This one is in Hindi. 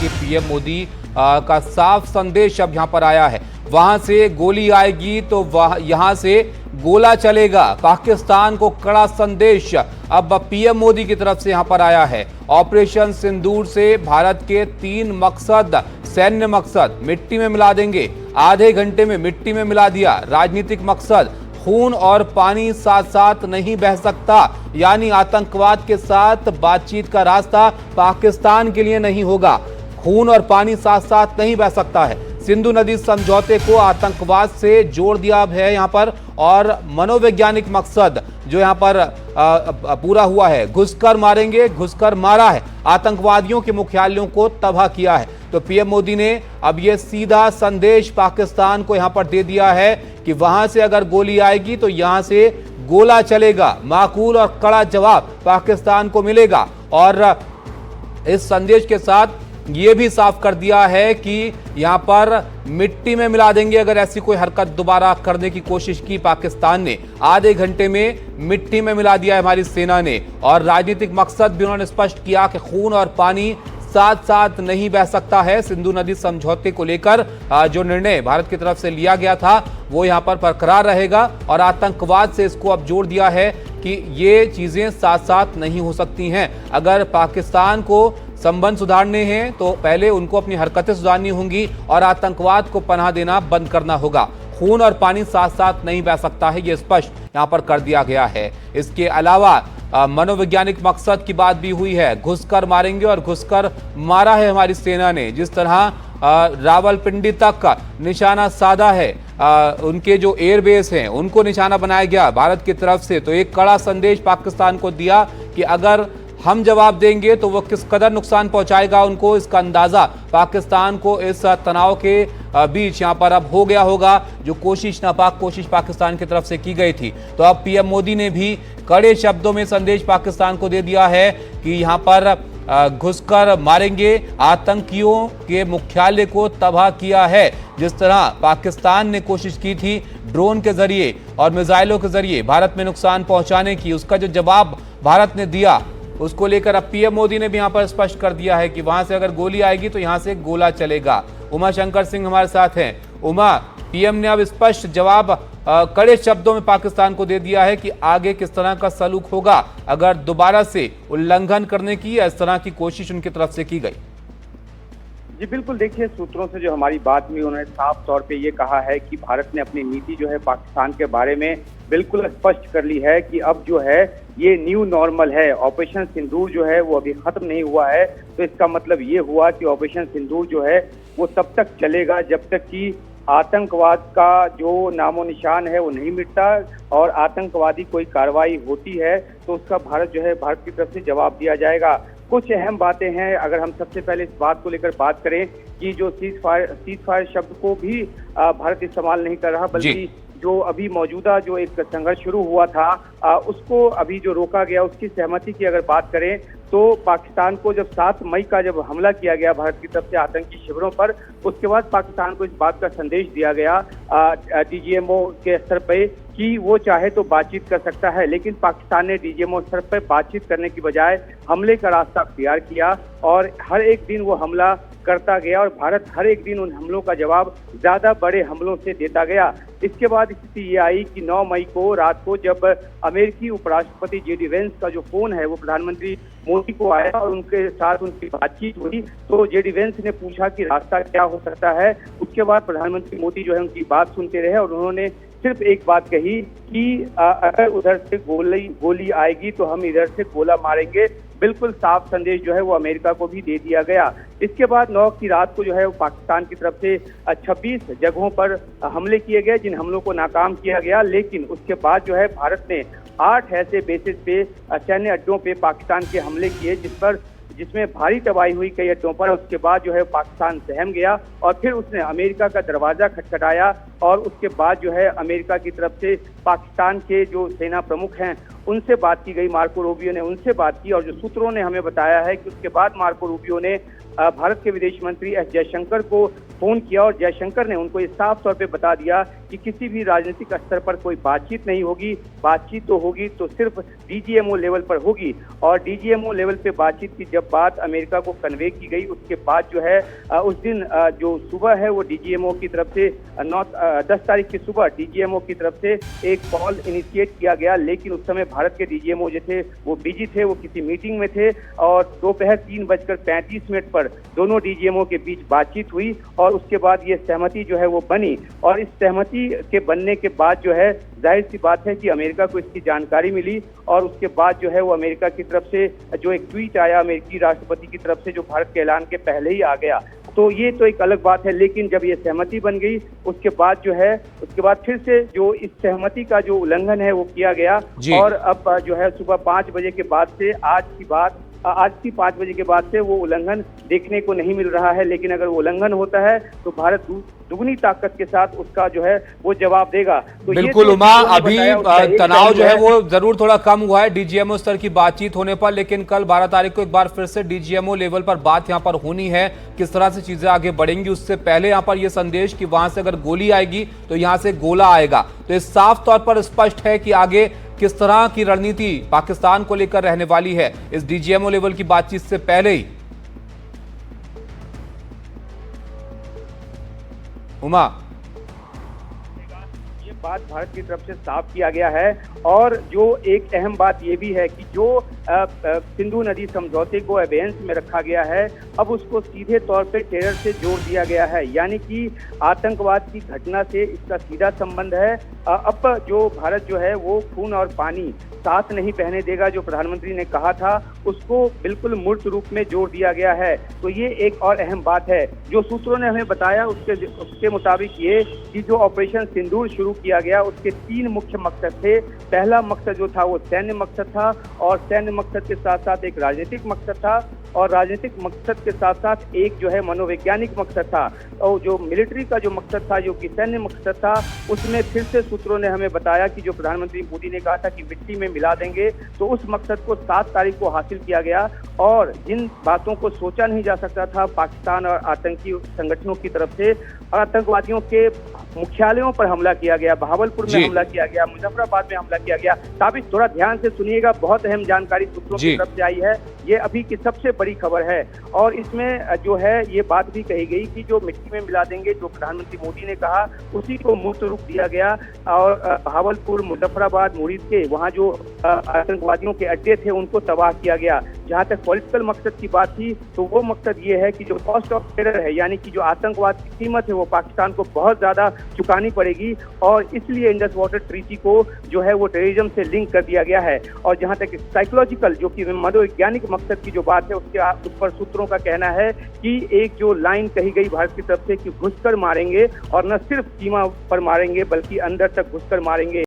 कि पीएम मोदी का साफ संदेश अब यहां पर आया है। वहां से गोली आएगी तो यहां से गोला चलेगा। पाकिस्तान को कड़ा संदेश अब पीएम मोदी की तरफ से यहां पर आया है। ऑपरेशन सिंदूर से भारत के 3 मकसद, सैन्य मकसद मिट्टी में मिला देंगे। आधे घंटे में मिट्टी में मिला दिया। राजनीतिक मकसद, खून और पानी साथ साथ नहीं बह सकता, यानी आतंकवाद के साथ बातचीत का रास्ता पाकिस्तान के लिए नहीं होगा। खून और पानी साथ साथ नहीं बह सकता है। सिंधु नदी समझौते को आतंकवाद से जोड़ दिया है यहां पर, और मनोवैज्ञानिक मकसद जो यहां पर पूरा हुआ है। घुसकर मारेंगे, घुसकर मारा है, आतंकवादियों के मुख्यालयों को तबाह किया है। तो पीएम मोदी ने अब यह सीधा संदेश पाकिस्तान को यहां पर दे दिया है कि वहां से अगर गोली आएगी तो यहां से गोला चलेगा। माकूल और कड़ा जवाब पाकिस्तान को मिलेगा। और इस संदेश के साथ ये भी साफ कर दिया है कि यहां पर मिट्टी में मिला देंगे अगर ऐसी कोई हरकत दोबारा करने की कोशिश की पाकिस्तान ने। आधे घंटे में मिट्टी में मिला दिया है हमारी सेना ने। और राजनीतिक मकसद भी उन्होंने स्पष्ट किया कि खून और पानी साथ साथ नहीं बह सकता है। सिंधु नदी समझौते को लेकर जो निर्णय भारत की तरफ से लिया गया था वो यहां पर बरकरार रहेगा। और आतंकवाद से इसको अब जोड़ दिया है कि ये चीजें साथ साथ नहीं हो सकती हैं। अगर पाकिस्तान को संबंध सुधारने हैं तो पहले उनको अपनी हरकतें सुधारनी होंगी और आतंकवाद को पनाह देना बंद करना होगा। खून और पानी साथ साथ नहीं बह सकता है, ये स्पष्ट यहां पर कर दिया गया है। इसके अलावा मनोवैज्ञानिक मकसद की बात भी हुई है। घुसकर मारेंगे और घुसकर मारा है हमारी सेना ने। जिस तरह रावलपिंडी तक निशाना साधा है, उनके जो एयरबेस हैं उनको निशाना बनाया गया भारत की तरफ से। तो एक कड़ा संदेश पाकिस्तान को दिया कि अगर हम जवाब देंगे तो वो किस कदर नुकसान पहुंचाएगा उनको, इसका अंदाजा पाकिस्तान को इस तनाव के बीच यहां पर अब हो गया होगा। जो नापाक कोशिश पाकिस्तान की तरफ से की गई थी। तो अब पीएम मोदी ने भी कड़े शब्दों में संदेश पाकिस्तान को दे दिया है कि यहां पर घुसकर मारेंगे। आतंकियों के मुख्यालय को तबाह किया है। जिस तरह पाकिस्तान ने कोशिश की थी ड्रोन के जरिए और मिसाइलों के जरिए भारत में नुकसान पहुंचाने की, उसका जो जवाब भारत ने दिया उसको लेकर अब पीएम मोदी ने भी यहां पर स्पष्ट कर दिया है कि वहां से अगर गोली आएगी तो यहां से गोला चलेगा। उमा शंकर सिंह हमारे साथ हैं। उमा, पीएम ने अब स्पष्ट जवाब कड़े शब्दों में पाकिस्तान को दे दिया है कि आगे किस तरह का सलूक होगा अगर दोबारा से उल्लंघन करने की या इस तरह की कोशिश उनकी तरफ से की गई। जी बिल्कुल, देखिए सूत्रों से जो हमारी बात हुई उन्होंने साफ तौर पे ये कहा है कि भारत ने अपनी नीति जो है पाकिस्तान के बारे में बिल्कुल स्पष्ट कर ली है कि अब जो है ये न्यू नॉर्मल है। ऑपरेशन सिंदूर जो है वो अभी खत्म नहीं हुआ है। तो इसका मतलब ये हुआ कि ऑपरेशन सिंदूर जो है वो तब तक चलेगा जब तक कि आतंकवाद का जो नामो निशान है वो नहीं मिटता और आतंकवादी कोई कार्रवाई होती है तो उसका भारत की तरफ से जवाब दिया जाएगा। कुछ अहम बातें हैं। अगर हम सबसे पहले इस बात को लेकर बात करें कि जो सीज फायर शब्द को भी भारत इस्तेमाल नहीं कर रहा, बल्कि जो अभी मौजूदा जो एक संघर्ष शुरू हुआ था उसको अभी जो रोका गया, उसकी सहमति की अगर बात करें तो पाकिस्तान को जब 7 मई का जब हमला किया गया भारत की तरफ से आतंकी शिविरों पर, उसके बाद पाकिस्तान को इस बात का संदेश दिया गया डीजीएमओ के स्तर पे कि वो चाहे तो बातचीत कर सकता है। लेकिन पाकिस्तान ने डीजीएमओ स्तर पर बातचीत करने की बजाय हमले का रास्ता अख्तियार किया और हर एक दिन वो हमला करता गया और भारत हर एक दिन उन हमलों का जवाब ज्यादा बड़े हमलों से देता गया। इसके बाद स्थिति ये आई कि 9 मई को रात को जब अमेरिकी उपराष्ट्रपति जेडी वेंस का जो फोन है वो प्रधानमंत्री मोदी को आया और उनके साथ उनकी बातचीत हुई, तो जेडी वेंस ने पूछा कि रास्ता क्या हो सकता है। उसके बाद प्रधानमंत्री मोदी जो है उनकी बात सुनते रहे और उन्होंने सिर्फ एक बात कही कि अगर उधर से गोली आएगी तो हम इधर से गोला मारेंगे। बिल्कुल साफ संदेश जो है वो अमेरिका को भी दे दिया गया। इसके बाद 9 की रात को जो है वो पाकिस्तान की तरफ से 26 जगहों पर हमले किए गए, जिन हमलों को नाकाम किया गया। लेकिन उसके बाद जो है भारत ने 8 ऐसे बेसिस पे सैन्य अड्डों पे पाकिस्तान के हमले किए जिसमें भारी तबाही हुई कई अड्डों पर। उसके बाद जो है पाकिस्तान सहम गया और फिर उसने अमेरिका का दरवाजा खटखटाया और उसके बाद जो है अमेरिका की तरफ से पाकिस्तान के जो सेना प्रमुख हैं उनसे बात की गई। मार्को रूबियो ने उनसे बात की और जो सूत्रों ने हमें बताया है कि उसके बाद मार्को रूबियो ने भारत के विदेश मंत्री एस जयशंकर को फोन किया और जयशंकर ने उनको ये साफ तौर पे बता दिया कि किसी भी राजनीतिक स्तर पर कोई बातचीत नहीं होगी, बातचीत तो होगी तो सिर्फ डीजीएमओ लेवल पर होगी। और डीजीएमओ लेवल पे बातचीत की जब बात अमेरिका को कन्वे की गई, उसके बाद जो है उस दिन जो सुबह है वो डीजीएमओ की तरफ से 10 तारीख की सुबह डीजीएमओ की तरफ से एक कॉल इनिशिएट किया गया, लेकिन उस समय भारत के डीजीएमओ जो थे वो बिजी थे, वो किसी मीटिंग में थे और दोपहर 3:35 पर दोनों डीजीएमओ के बीच बातचीत हुई और उसके बाद ये सहमति जो है वो बनी। और इस सहमति के बनने के बाद जो है जाहिर सी बात है कि अमेरिका को इसकी जानकारी मिली और उसके बाद जो है वो अमेरिका की तरफ से जो एक ट्वीट आया अमेरिकी राष्ट्रपति की तरफ से, जो भारत के ऐलान के पहले ही आ गया। तो ये तो एक अलग बात है, लेकिन जब ये सहमति बन गई उसके बाद जो है उसके बाद फिर से जो इस सहमति का जो उल्लंघन है वो किया गया। और अब जो है सुबह 5 बजे के बाद से आज की 5 बजे के बाद से वो उल्लंघन देखने को नहीं मिल रहा है। लेकिन अगर वो उल्लंघन होता है तो भारत दुगनी ताकत के साथ उसका जो है वो जवाब देगा। तो बिल्कुल उमा, अभी तनाव जो है वो जरूर थोड़ा कम हुआ है डीजीएमओ स्तर की बातचीत होने पर, लेकिन कल 12 तारीख को एक बार फिर से डीजीएमओ लेवल पर बात यहां पर होनी है। किस तरह से चीजें आगे बढ़ेंगी उससे पहले यहां पर यह संदेश कि वहां से अगर गोली आएगी तो यहां से गोला आएगा, तो ये साफ तौर पर स्पष्ट है कि आगे किस तरह की रणनीति पाकिस्तान को लेकर रहने वाली है इस डीजीएमओ लेवल की बातचीत से पहले ही। उमा, ये बात भारत की तरफ से साफ किया गया है और जो एक अहम बात ये भी है कि जो सिंधु नदी समझौते को अबेंस में रखा गया है, अब उसको सीधे तौर पे टेरर से जोड़ दिया गया है, यानी कि आतंकवाद की घटना से इसका सीधा संबंध है। अब जो भारत जो है वो खून और पानी साथ नहीं बहने देगा, जो प्रधानमंत्री ने कहा था उसको बिल्कुल मूर्त रूप में जोड़ दिया गया है। तो ये एक और अहम बात है जो सूत्रों ने हमें बताया, उसके मुताबिक ये कि जो ऑपरेशन सिंदूर शुरू किया गया उसके 3 मुख्य मकसद थे। पहला मकसद जो था वो सैन्य मकसद था और सैन्य मकसद के साथ साथ एक राजनीतिक मकसद था और राजनीतिक मकसद के साथ साथ एक जो है मनोवैज्ञानिक मकसद था। और जो मिलिट्री का जो मकसद था, जो कि सैन्य मकसद था, उसमें फिर से सूत्रों ने हमें बताया कि जो प्रधानमंत्री मोदी ने कहा था कि मिट्टी में मिला देंगे, तो उस मकसद को 7 तारीख को हासिल किया गया। और जिन बातों को सोचा नहीं जा सकता था पाकिस्तान और आतंकी संगठनों की तरफ से, आतंकवादियों के मुख्यालयों पर हमला किया गया, भावलपुर में हमला किया गया, मुजफ्फराबाद में हमला किया गया। ताबिश थोड़ा ध्यान से सुनिएगा, बहुत अहम जानकारी सूत्रों की तरफ से आई है, ये अभी की सबसे बड़ी खबर है। और इसमें जो है ये बात भी कही गई कि जो मिट्टी में मिला देंगे, जो प्रधानमंत्री मोदी ने कहा, उसी को मूर्त रूप दिया गया। और भावलपुर, मुजफ्फराबाद, मुरीद के वहाँ जो आतंकवादियों के अड्डे थे उनको तबाह किया गया। जहाँ तक पॉलिटिकल मकसद की बात थी तो वो मकसद ये है कि जो कॉस्ट ऑफ टेरर है, यानी कि जो आतंकवाद की कीमत है, वो पाकिस्तान को बहुत ज्यादा चुकानी पड़ेगी और इसलिए इंडस वाटर ट्रीटी को जो है वो टेररिज्म से लिंक कर दिया गया है। और जहां तक साइकोलॉजिकल जो कि मनोवैज्ञानिक मकसद की जो बात है, उसके ऊपर सूत्रों का कहना है कि एक जो लाइन कही गई भारत की तरफ से कि घुसकर मारेंगे और न सिर्फ सीमा पर मारेंगे बल्कि अंदर तक घुसकर मारेंगे।